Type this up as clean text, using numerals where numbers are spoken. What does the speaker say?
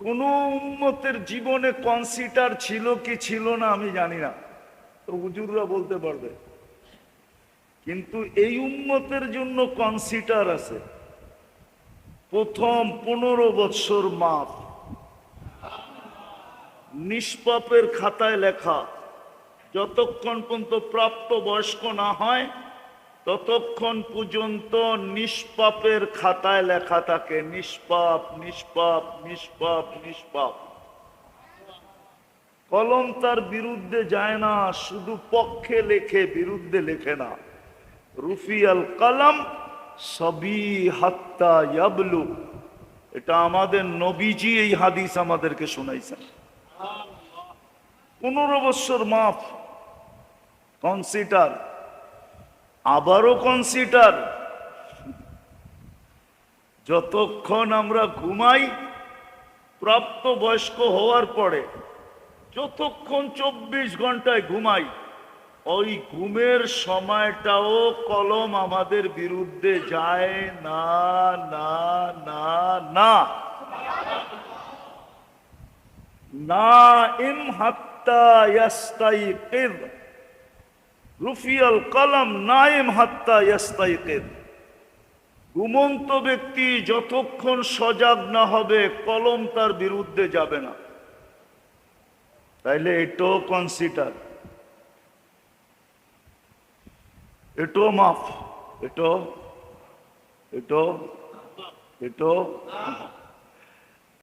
কোন উম্মতের জীবনে কনসিডার ছিল কি ছিল না আমি জানি না, তো হুজুররা বলতে পারবে। কিন্তু এই উম্মতের জন্য কনসিডার আছে। প্রথম 15 বৎসর মাফ, নিষ্পাপের খাতায় লেখা। যতক্ষণ পর্যন্ত প্রাপ্ত বয়স্ক না হয় ততক্ষণ পর্যন্ত নিষ্পাপের খাতায় লেখা থাকে, নিষ্পাপ নিষ্পাপ নিষ্পাপ নিষ্পাপ। কলম তার বিরুদ্ধে যায় না, শুধু পক্ষে লেখে, বিরুদ্ধে লেখে না। রুফিয়াল কলম সবি হাত্তা ইয়াবলু, এটা আমাদের নবীজি এই হাদিস আমাদেরকে শোনাইছেন। 15 বছর মাফ, কনসিডার, আবারও কনসিডার। যতক্ষণ আমরা ঘুমাই প্রাপ্ত বয়স্ক হওয়ার পরে, যতক্ষণ 24 ঘন্টায় ঘুমাই, ওই ঘুমের সময়টাও কলম আমাদের বিরুদ্ধে যায় না না না না। নাইম হাত্তা ইয়াস্তাইকিজ, রুফিয়াল কলম নাইম হাত্তা ইয়াস্তাইকিজ। ঘুমন্ত ব্যক্তি যতক্ষণ সজাগ না হবে কলম তার বিরুদ্ধে যাবে না। তাইলে এটাও কনসিডার, এটাও মাফ, এটাও এটাও এটাও